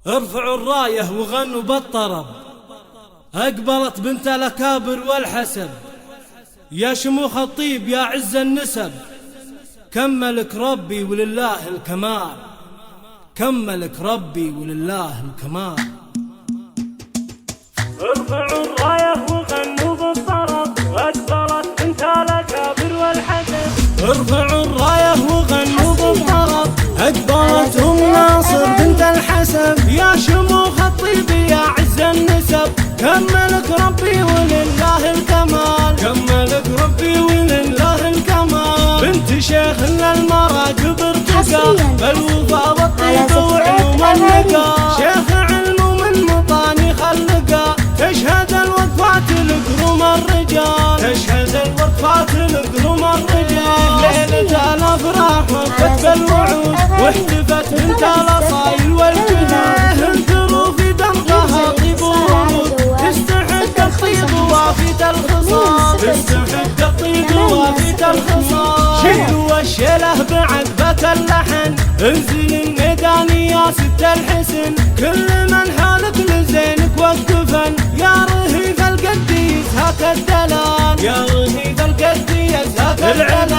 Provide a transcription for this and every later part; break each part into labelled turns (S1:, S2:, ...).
S1: ارفعوا الراية وغنوا بالطرب، أقبلت بنت الأكابر والحسب، يا شموخ الطيب يا عز النسب، كملك ربي ولله الكمال، كملك ربي ولله الكمال.
S2: ارفعوا الراية وغنوا بالطرب، أقبلت بنت الأكابر والحسب.
S1: ارفعوا الراية وغنوا بالطرب، أقبلت أم ناصر بنت الحسب، يا شموخ الطيب يا عز النسب، كملك ربي ولله الكمال، كملك ربي ولله الكمال. بنت شيخ للمراقب ارتقى، بالوفا والطيب وعلوم اللقى، شيخ علم من مطاني خلقا، تشهد الوقفات لقروم الرجال، تشهد الوقفات لقروم الرجال. ليلة الأفراح وقت بالوعود، واحتفت بنت الأصايل والجنود، انثروا في دربها طيب ورود، تستحق الطيب وافية الخصال، تستحق الطيب وافية الخصال. شيلوا الشيله بعذبة اللحن، انزل الميدان يا ست الحسن، كل من حالك لزينك وقفن، يا رهيف القديس هاك الدلال، يا رهيف القديس هاك الدلال.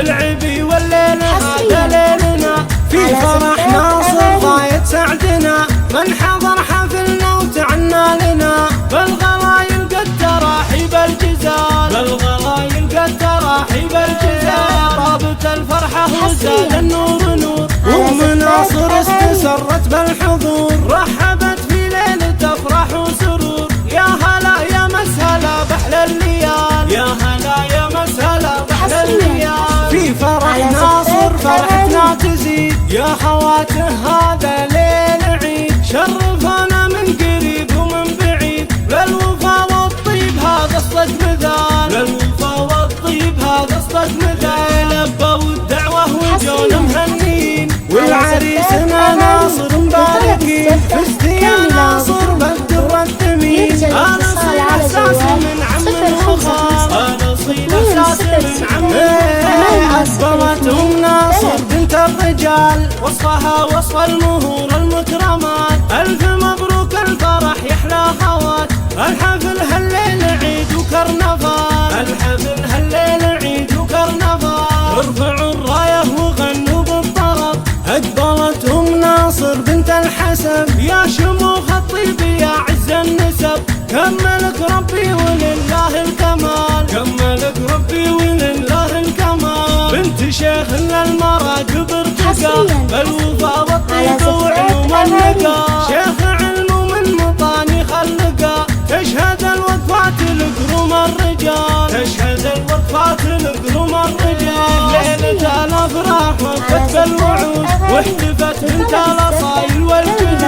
S1: العبي والليل هذا ليلنا، في فرح ناصر ضايت سعدنا، من حضر حفلنا وتعنى لنا، بالغلايل قد تراحيب الجزال، بالغلايل قد تراحيب الجزال. رابط الفرحة وزاد النور نور، أم ناصر استسرت بالحضور، رحبت في ليلة أفراح وسرور، يا هلا يا مسهلا بأحلى الليال، يا هلا يا مسهلا بأحلى الليال. في فرح ناصر فرحتنا تزيد، يا خواته هذا ليل عيد، شرفنا من قريب ومن بعيد، للوفا والطيب هذا صدق مثال، للوفا والطيب هذا صدق مثال. لبوا الدعوة وجون مهنين، والعريسنا ناصر مباركين، فزتي يا ناصر بالدر الثمين، انا صيد احساس من عم الخصاص، انا صيد احساس من عم الخصاص. أقبلت أم ناصر بنت الرجال، وصفها وصف المهور المكرمات، ألف مبروك الفرح يحلى خوات، الحفل هالليل عيد وكرنفال، الحفل هالليل عيد وكرنفال. ارفعوا الراية وغنوا بالطرب، أقبلت أم ناصر بنت الحسب، يا شموخ الطيب يا عز النسب، كملك ربي ولله الكمال، كملك ربي ولله الكمال. بنت شيخ للمراقب ارتقى، بالوفا والطيب وعلوم اللقى، شيخ علم من مطاني خلقا، تشهد الوقفات لقروم الرجال، تشهد الوقفات لقروم الرجال. ليلة الأفراح وقت بالوعود، واحتفت بنت الأصايل والجنود،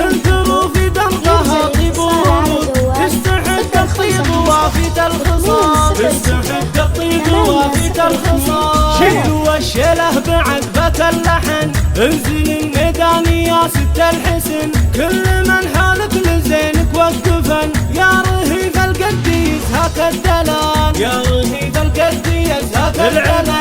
S1: انثروا في دربها طيب ورود، تستحق الطيب وافية الخصال، تستحق الطيب وافية الخصال. شيلوا الشيله بعذبة اللحن، انزل الميدان يا ست الحسن، كل من حالك لزينك وقفن، يا رهيف القديس هاك الدلال، يا رهيف القديس هاك الدلال.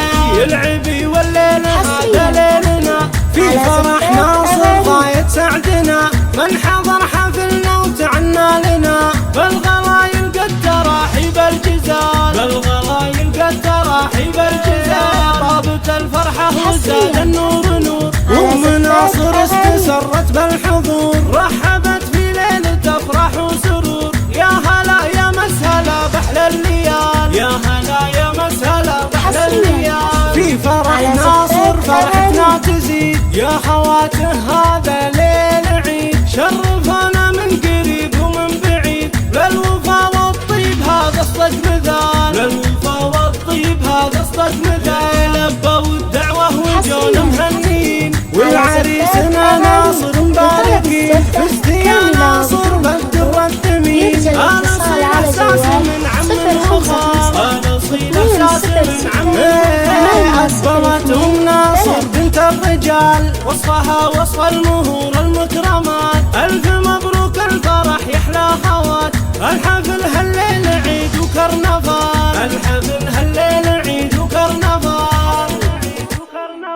S1: العبي والليل هذا ليلنا، في فرح ناصر ضايت سعدنا، من حضر حفلنا وتعنى لنا، بالغلايل قد تراحيب الجزال، بالغلايل قد تراحيب الجزال. رابط الفرحة وزاد النور نور، أم ناصر استسرت بالحضور، رحبت في ليلة أفراح وسرور، يا هلا يا مسهلا بأحلى الليال، يا هلا يا مسهلا بأحلى الليال. في فرح ناصر فرحتنا تزيد، يا خواته هذا ليل عيد، شرفنا من قريب ومن بعيد، للوفا والطيب هذا صدق مثال، للوفا والطيب هذا صدق مثال. لبوا الدعوة وجون مهنين، والعريسنا ناصر مباركين، فزتي يا ناصر بالدر الثمين، انا صيد احساس من عم الخصاص، انا صيد احساس من عم الخصاص. أقبلت أم ناصر بنت الرجال، وصفها وصف المهور المكرمات، ألف مبروك الفرح يحلى خوات، الحفل هالليل عيد وكرنفال، الحفل هالليل عيد وكرنفال.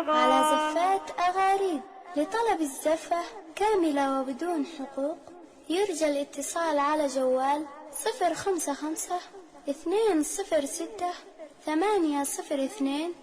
S3: على زفات أغاريد لطلب الزفة كاملة وبدون حقوق يرجى الاتصال على جوال 055 206 802